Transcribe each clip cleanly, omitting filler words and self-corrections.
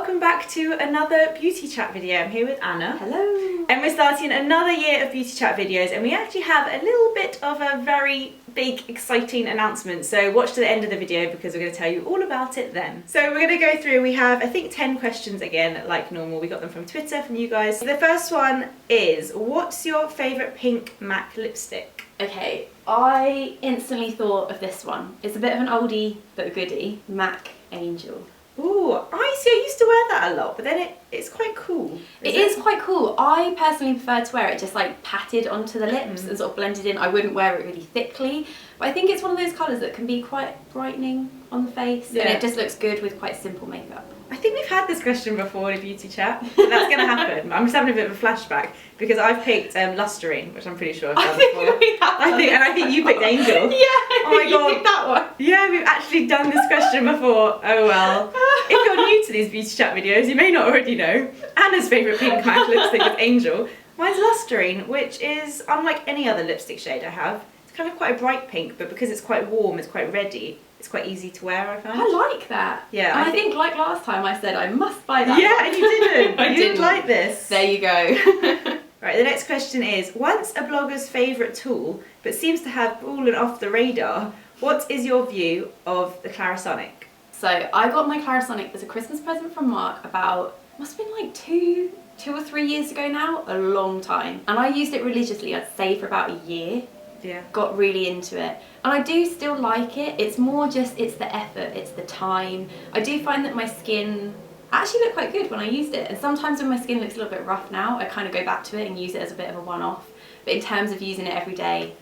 welcome back to another beauty chat video. I'm here with Anna. Hello. And we're starting another year of beauty chat videos, and we actually have a little bit of a very big, exciting announcement. So watch to the end of the video because we're going to tell you all about it then. So we're going to go through, we have I think 10 questions again, like normal. We got them from Twitter, from you guys. The first one is, what's your favourite pink MAC lipstick? Okay, I instantly thought of this one. It's a bit of an oldie but a goodie. MAC Angel. Ooh, I used to wear that a lot, but then it's quite cool. It is quite cool. I personally prefer to wear it just like patted onto the lips and sort of blended in. I wouldn't wear it really thickly, but I think it's one of those colours that can be quite brightening on the face, and it just looks good with quite simple makeup. I think we've had this question before in a beauty chat, but that's going to happen. I'm just having a bit of a flashback because I've picked Lusterine, which I'm pretty sure I've done before. I think you picked Angel. Yeah, oh my god, you picked that one. Yeah, we've actually done this question before. Oh well. If you're new to these beauty chat videos, you may not already know. Anna's favourite pink MAC lipstick is Angel. Mine's Lusterine, which is unlike any other lipstick shade I have. It's kind of quite a bright pink, but because it's quite warm, it's quite reddy. It's quite easy to wear, I find. I like that. Yeah. And I think like last time I said I must buy that. Yeah, and you didn't. I you didn't like this. There you go. Right, the next question is, once a blogger's favourite tool, but seems to have fallen off the radar, what is your view of the Clarisonic? So I got my Clarisonic as a Christmas present from Mark about, must have been like two or 3 years ago now, a long time. And I used it religiously, I'd say for about a year. Yeah. Got really into it. And I do still like it. It's more just, it's the effort, it's the time. I do find that my skin actually looked quite good when I used it. And sometimes when my skin looks a little bit rough now, I kind of go back to it and use it as a bit of a one-off. But in terms of using it every day,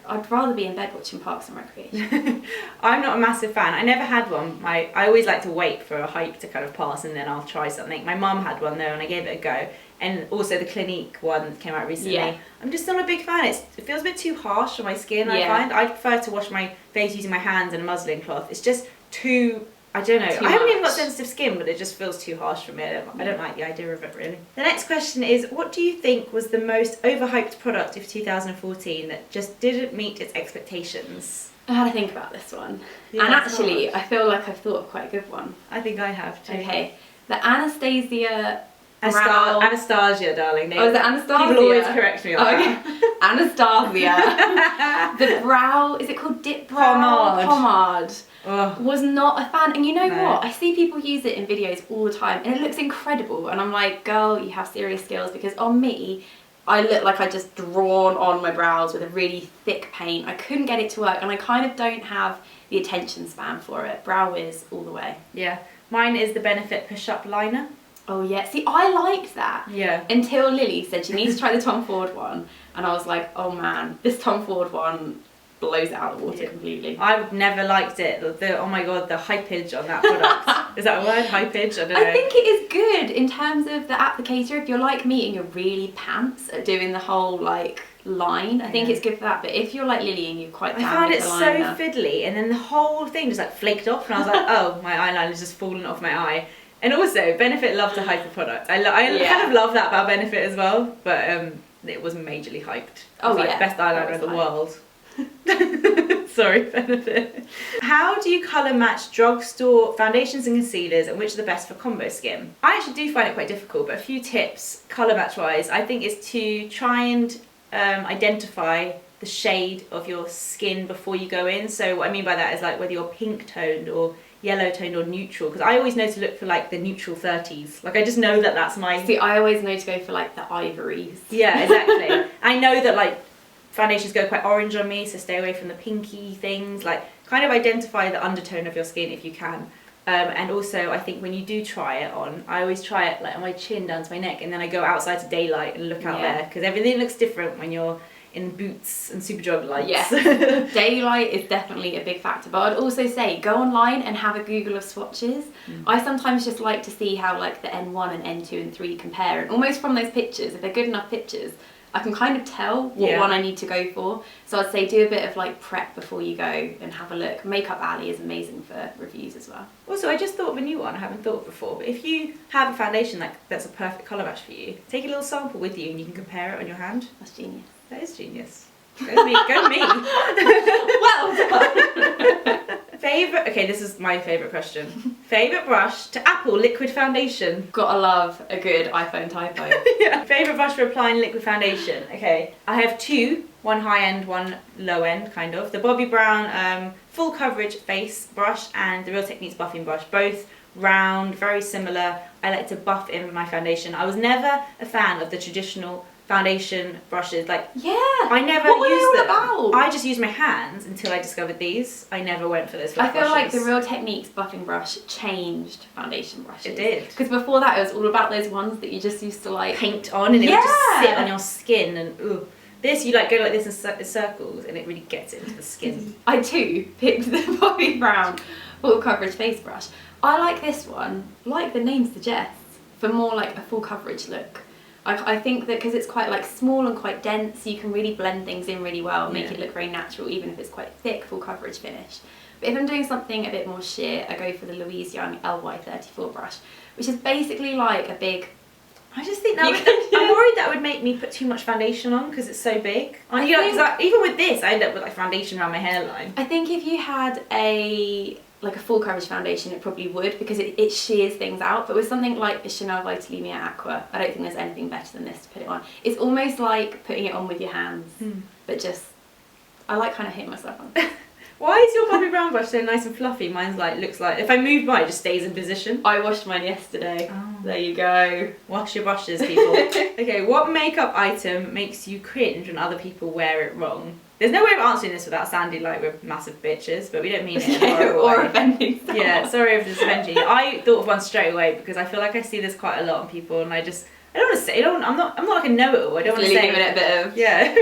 I'd rather be in bed watching Parks and Recreation. I'm not a massive fan. I never had one. I always like to wait for a hype to kind of pass and then I'll try something. My mum had one though and I gave it a go. And also the Clinique one that came out recently. Yeah. I'm just not a big fan. It feels a bit too harsh on my skin, I find. I prefer to wash my face using my hands and a muslin cloth. It's just too, I don't know. I haven't even got sensitive skin, but it just feels too harsh for me. I don't like the idea of it, really. The next question is, what do you think was the most overhyped product of 2014 that just didn't meet its expectations? I had to think about this one. Yeah, and actually, I feel like I've thought of quite a good one. I think I have too. Okay. The Anastasia... Anastasia, darling. Oh, is it Anastasia? People always correct me on that. Anastasia. The brow, is it called Dip Brow? Pomade. Was not a fan. And you know what? I see people use it in videos all the time and it looks incredible. And I'm like, girl, you have serious skills, because on me, I look like I just drawn on my brows with a really thick paint. I couldn't get it to work and I kind of don't have the attention span for it. Brow is all the way. Yeah. Mine is the Benefit Push-Up Liner. Oh yeah, see I liked that. Yeah. Until Lily said she needs to try the Tom Ford one. And I was like, oh man, this Tom Ford one blows it out of the water completely. I've never liked it. Oh my god, the hypage on that product. Is that a word? Hypage? I don't know. I think it is good in terms of the applicator. If you're like me and you're really pants at doing the whole like line, I think it's good for that. But if you're like Lily and you're quite down I found with it the so liner, fiddly, and then the whole thing just like flaked off and I was like, oh, my eyeliner's just fallen off my eye. And also, Benefit love to hype a product. I kind of love that about Benefit as well, but it was majorly hyped. Oh yeah. Best eyeliner in the world. Sorry, Benefit. How do you colour match drugstore foundations and concealers, and which are the best for combo skin? I actually do find it quite difficult, but a few tips, colour match wise, I think is to try and identify the shade of your skin before you go in. So what I mean by that is like whether you're pink toned or yellow toned or neutral, because I always know to look for like the neutral 30s. Like I just know that that's my... See, I always know to go for like the ivories. Yeah, exactly. I know that like foundations go quite orange on me, so stay away from the pinky things. Like kind of identify the undertone of your skin if you can. And also I think when you do try it on, I always try it like on my chin down to my neck, and then I go outside to daylight and look out there, because everything looks different when you're in boots and Superdrug lights. Yes, daylight is definitely a big factor, but I'd also say go online and have a Google of swatches. I sometimes just like to see how like the N1 and N2 and 3 compare, and almost from those pictures, if they're good enough pictures, I can kind of tell what one I need to go for. So I'd say do a bit of like prep before you go and have a look. Makeup Alley is amazing for reviews as well. Also, I just thought of a new one I haven't thought of before, but if you have a foundation that's a perfect colour match for you, take a little sample with you and you can compare it on your hand. That's genius. That is genius. Go me, go me. Well done. Favourite, okay, this is my favourite question. Favourite brush to Apple liquid foundation. Gotta love a good iPhone typo. Yeah. Favourite brush for applying liquid foundation. Okay, I have two. One high end, one low end, kind of. The Bobbi Brown full coverage face brush and the Real Techniques buffing brush. Both round, very similar. I like to buff in my foundation. I was never a fan of the traditional foundation brushes. Like, yeah, I never what were they used all them. about? I just used my hands until I discovered these. I never went for those flat I feel like brushes. the Real Techniques buffing brush changed foundation brushes. It did. Because before that it was all about those ones that you just used to like paint on and it would just sit on your skin and ooh. This, you like go like this in circles and it really gets into the skin. I too picked the Bobbi Brown full coverage face brush. I like this one, like the name suggests, for more like a full coverage look. I think that because it's quite like small and quite dense, you can really blend things in really well, make it look very natural, even if it's quite thick full coverage finish. But if I'm doing something a bit more sheer, I go for the Louise Young LY34 brush, which is basically like a big... I just think that I'm worried that would make me put too much foundation on because it's so big. Even with this, I end up with like foundation around my hairline. I think if you had a full coverage foundation, it probably would, because it shears things out. But with something like the Chanel Vitalumiere Aqua, I don't think there's anything better than this to put it on. It's almost like putting it on with your hands, but just, I like kind of hitting myself on. Why is your Bobbi Brown brush so nice and fluffy? Mine's looks like, if I move mine, it just stays in position. I washed mine yesterday. Oh. There you go. Wash your brushes, people. Okay, what makeup item makes you cringe when other people wear it wrong? There's no way of answering this without sounding like we're massive bitches, but we don't mean it in a horrible or way. offending someone. Yeah, sorry if this offends you. I thought of one straight away because I feel like I see this quite a lot on people, and I don't want to say, I'm not like a know-it-all. I don't want to say. Giving it a bit of... Yeah.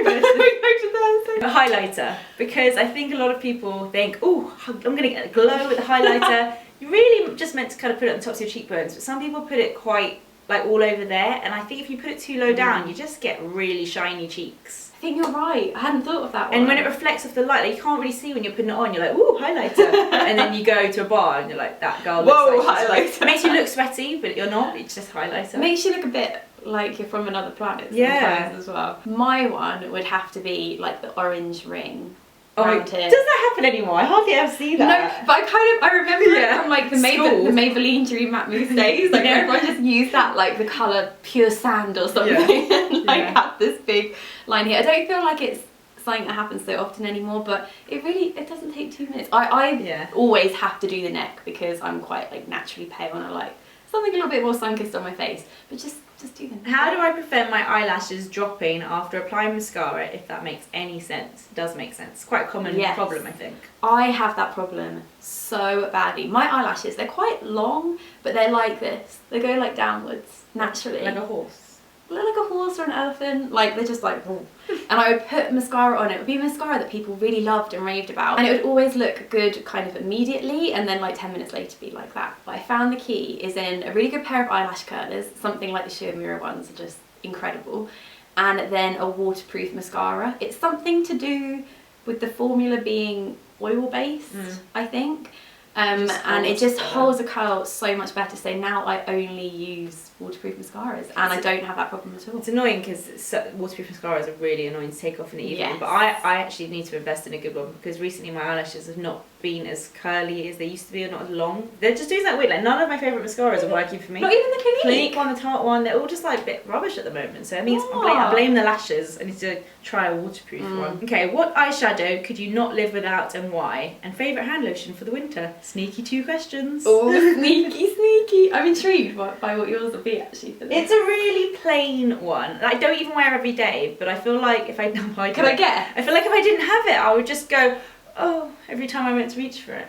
A highlighter, because I think a lot of people think, oh, I'm going to get a glow with the highlighter. You really just meant to kind of put it on the tops of your cheekbones, but some people put it quite like all over there, and I think if you put it too low down, you just get really shiny cheeks. I think you're right. I hadn't thought of that one. And when it reflects off the light, like, you can't really see when you're putting it on. You're like, ooh, highlighter. And then you go to a bar and you're like, that girl looks like highlighter. It makes you look sweaty, but you're not. It's just highlighter. It makes you look a bit like you're from another planet sometimes as well. My one would have to be like the orange ring. Oh, does that happen anymore? I hardly ever see that. No, but I remember it from like the Maybelline Dream Matte Mousse days. Like everyone just used that, like the colour Pure Sand or something, and had this big line here. I don't feel like it's something that happens so often anymore, but it doesn't take 2 minutes. I always have to do the neck because I'm quite like naturally pale and I like something a little bit more sun-kissed on my face, but just do the neck. How do I prevent my eyelashes dropping after applying mascara, if that makes any sense? It does make sense. It's quite a common problem, I think. I have that problem so badly. My eyelashes, they're quite long, but they're like this. They go like downwards naturally. Like a horse. Like a horse or an elephant, like they're just like, oh. And I would put mascara on. It would be mascara that people really loved and raved about, and it would always look good kind of immediately, and then like 10 minutes later be like that. But I found the key is in a really good pair of eyelash curlers, something like the Sheer Mirror ones are just incredible, and then a waterproof mascara. It's something to do with the formula being oil based, I think. And it just holds a curl so much better, so now I only use waterproof mascaras and I don't have that problem at all. It's annoying because waterproof mascaras are really annoying to take off in the evening, but I actually need to invest in a good one because recently my eyelashes have not been as curly as they used to be, or not as long. They're just doing that weird, like none of my favourite mascaras are working for me. Not even the Clinique one, the Tarte one, they're all just like a bit rubbish at the moment, so I think I blame the lashes. I need to try a waterproof one. Okay, what eyeshadow could you not live without and why? And favourite hand lotion for the winter? Sneaky 2 questions. Oh, sneaky. I'm intrigued by what yours will be actually for this. It's a really plain one. I don't even wear every day, but I feel like if I feel like if I didn't have it, I would just go, oh, every time I went to reach for it.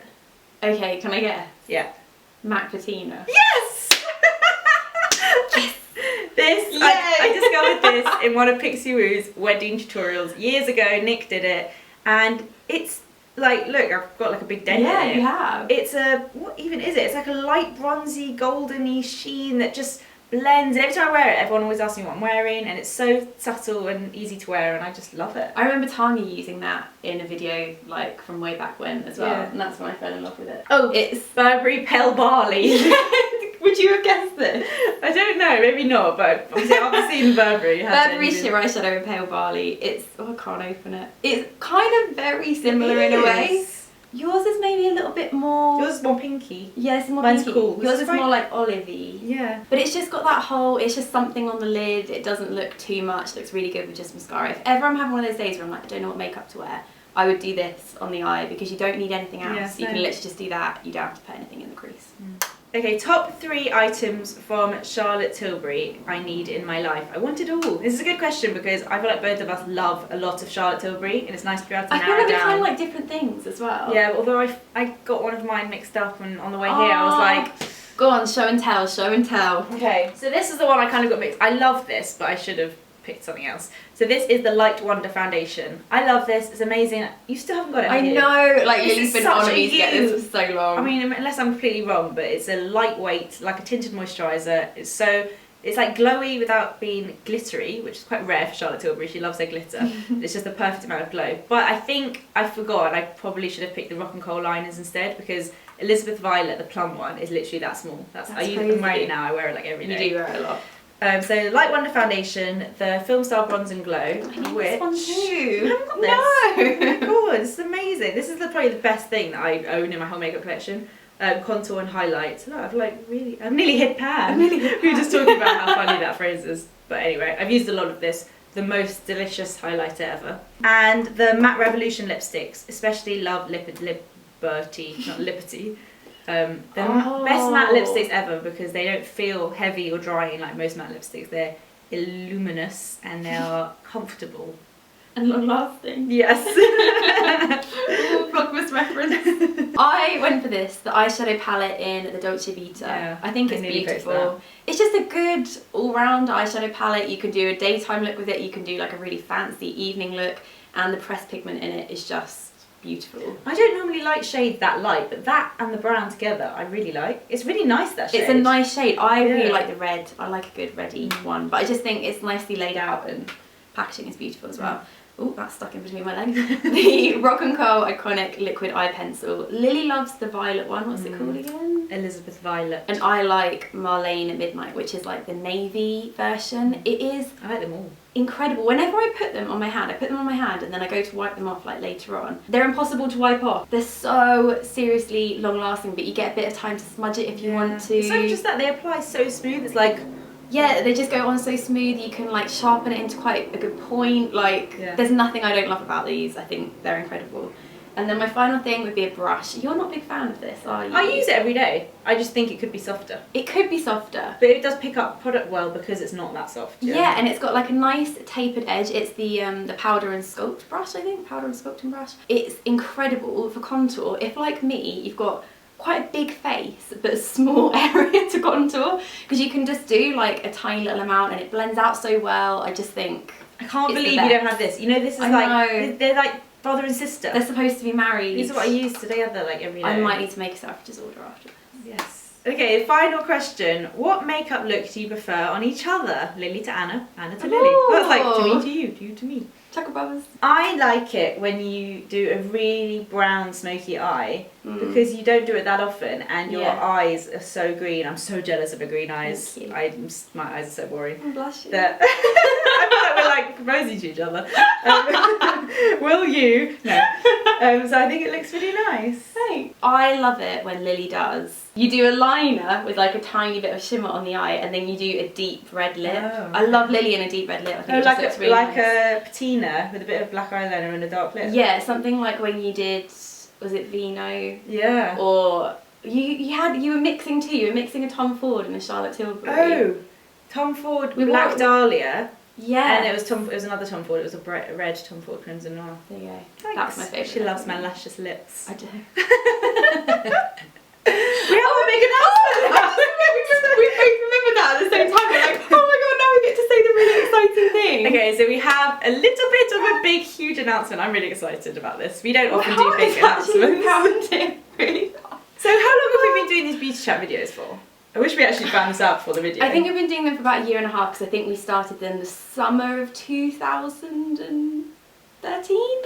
Okay, can I guess? Yeah. MAC Patina. Yes! Yes! I discovered this in one of Pixie Woo's wedding tutorials years ago. Nick did it, and it's like, look, I've got like a big dent in it. Yeah, you have. It's what even is it? It's like a light bronzy, goldeny sheen that just blends, and every time I wear it, everyone always asks me what I'm wearing, and it's so subtle and easy to wear, and I just love it. I remember Tanya using that in a video like from way back when as well, and that's when I fell in love with it. Oh, it's Burberry Pale Barley. Would you have guessed this? I don't know, maybe not, but obviously I've seen Burberry. Burberry Sheer Eyeshadow in Pale Barley. It's, I can't open it. It's kind of very similar in a way. Yours is maybe a little bit more... Yours is more pinky. Yeah, it's more Mine's pinky. cool. Yours is more like olivey. Yeah. But it's just got that whole, it's just something on the lid. It doesn't look too much. It looks really good with just mascara. If ever I'm having one of those days where I'm like, I don't know what makeup to wear, I would do this on the eye because you don't need anything else. Yeah, you can literally just do that. You don't have to put anything in the crease. Okay, top 3 items from Charlotte Tilbury I need in my life. I want it all. This is a good question because I feel like both of us love a lot of Charlotte Tilbury, and it's nice to be able to narrow down. I feel like we kind of like different things as well. Yeah, although I got one of mine mixed up, and on the way here I was like... Go on, show and tell, show and tell. Okay, so this is the one I kind of got mixed. I love this, but I should have picked something else. So this is the Light Wonder foundation. I love this. It's amazing. You still haven't got it. I know. Like Lily's been on me to get this for so long. I mean, unless I'm completely wrong, but it's a lightweight, like a tinted moisturiser. It's like glowy without being glittery, which is quite rare for Charlotte Tilbury. She loves her glitter. It's just the perfect amount of glow. But I think I forgot. I probably should have picked the Rock and Coal liners instead because Elizabeth Violet, the plum one, is literally that small. I use it wearing it now. I wear it like every day. You do wear it a lot. So Light Wonder foundation, the Film Star Bronze and Glow, I need which this one too. You haven't got this? No. Oh my god, this is amazing. This is probably the best thing that I own in my whole makeup collection. Contour and highlight. Look, I've nearly hit pan. We were just talking about how funny that phrase is. But anyway, I've used a lot of this. The most delicious highlighter ever. And the Matte Revolution lipsticks, especially love Liberty, not Liberty. The best matte lipsticks ever because they don't feel heavy or drying like most matte lipsticks. They're illuminous and they are comfortable. And long lasting. Yes. Vlogmas reference. I went for this, the eyeshadow palette in the Dolce Vita. Yeah, I think it's beautiful. It's just a good all-round eyeshadow palette. You can do a daytime look with it. You can do like a really fancy evening look, and the pressed pigment in it is just beautiful. I don't normally like shades that light, but that and the brown together I really like. It's really nice, that shade. It's a nice shade. I really like the red. I like a good reddy one, but I just think it's nicely laid out and packaging is beautiful as well. Oh, that's stuck in between my legs. The Rock and Coal Iconic Liquid Eye Pencil. Lily loves the violet one. What's it called again? Elizabeth Violet. And I like Marlene at Midnight, which is like the navy version. It is... I like them all. Incredible. Whenever I put them on my hand, and then I go to wipe them off like later on. They're impossible to wipe off. They're so seriously long lasting, but you get a bit of time to smudge it if you want to. It's not just that, they apply so smooth. It's like... Yeah, they just go on so smooth. You can like sharpen it into quite a good point. Like, there's nothing I don't love about these. I think they're incredible. And then my final thing would be a brush. You're not a big fan of this, are you? I use it every day. I just think it could be softer. It could be softer. But it does pick up product well because it's not that soft. Yeah, and it's got like a nice tapered edge. It's the Powder and Sculpt brush, I think. Powder and Sculpting brush. It's incredible for contour. If like me, you've got quite a big face but a small area to contour, because you can just do like a tiny little amount and it blends out so well. I just think I can't believe you don't have this. You know, this is they're like brother and sister. They're supposed to be married. These are what I use together like every day. I might need to make a Selfridges order after this. Yes. Okay, final question. What makeup look do you prefer on each other? Lily to Anna, Anna to Lily. Well, it's like to me to you, you to me. Chuckle Brothers. I like it when you do a really brown smoky eye because you don't do it that often and your eyes are so green. I'm so jealous of her green eyes. My eyes are so boring. I'm blushing. I feel like we're like proposing to each other. Will you? No. So I think it looks really nice. Thanks. I love it when Lily does. You do a liner with like a tiny bit of shimmer on the eye, and then you do a deep red lip. Oh. I love Lily in a deep red lip. I think it just looks really nice. A patina with a bit of black eyeliner and a dark lip. Yeah, something like when you did, was it Vino? Yeah. Or you were mixing too. You were mixing a Tom Ford and a Charlotte Tilbury. Oh, Tom Ford Black Dahlia. Yeah. And it was another Tom Ford. It was a red Tom Ford Crimson Noir. There you go. Thanks. That's my favourite. She loves my luscious lips. I do. We have a big announcement! We both remembered that at the same time. We're like, oh my god, now we get to say the really exciting thing. Okay, so we have a little bit of a big, huge announcement. I'm really excited about this. We don't often do big announcements. Really? So how long have we been doing these beauty chat videos for? I wish we actually found this out for the video. I think we've been doing them for about a year and a half because I think we started them the summer of 2013.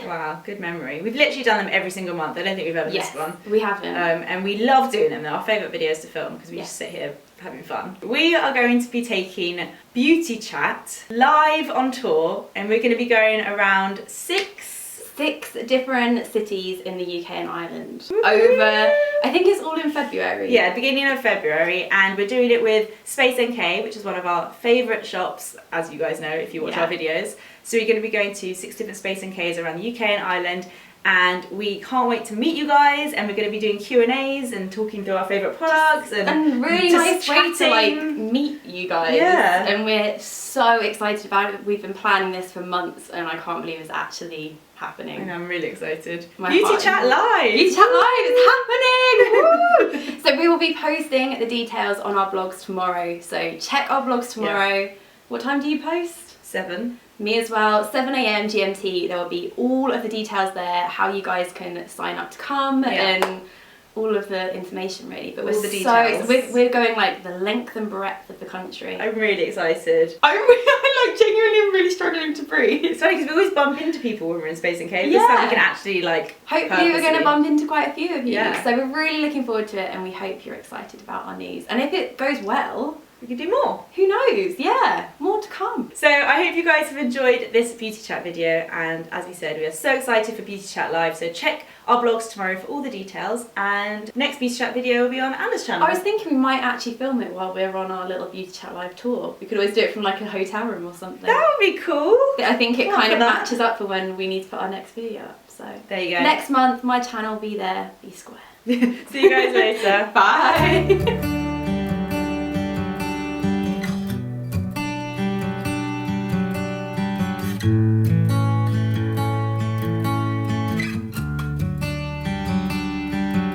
Wow, good memory. We've literally done them every single month. I don't think we've ever missed one. We haven't. And we love doing them. They're our favourite videos to film because we just sit here having fun. We are going to be taking Beauty Chat live on tour, and we're going to be going around 6 6 different cities in the UK and Ireland. Over, I think it's all in February. Yeah, beginning of February, and we're doing it with Space NK, which is one of our favourite shops, as you guys know if you watch our videos. So we're going to be going to 6 different Space NKs around the UK and Ireland, and we can't wait to meet you guys, and we're going to be doing Q&As and talking through our favourite products and really nice way to like meet you guys. Yeah. And we're so excited about it. We've been planning this for months, and I can't believe it's actually happening. And I'm really excited. My Beauty Chat Live! Beauty Chat Live, it's happening! So we will be posting the details on our blogs tomorrow. So check our blogs tomorrow. Yeah. What time do you post? 7. Me as well, 7 AM GMT. There will be all of the details there, how you guys can sign up to come, and all of the information really. But all the details. We're going like the length and breadth of the country. I'm really excited. I'm like genuinely am really struggling to breathe. It's funny because we always bump into people when we're in Space NK. This time we can actually like hopefully we're going to bump into quite a few of you. So we're really looking forward to it, and we hope you're excited about our news. And if it goes well, we can do more. Who knows? Yeah, more to come. So I hope you guys have enjoyed this Beauty Chat video, and as we said, we are so excited for Beauty Chat Live, so check our blogs tomorrow for all the details, and next Beauty Chat video will be on Anna's channel. I was thinking we might actually film it while we're on our little Beauty Chat Live tour. We could always do it from like a hotel room or something. That would be cool. I think it kind of matches up for when we need to put our next video up. So there you go. Next month, my channel will be there. Be square. See you guys later. Bye.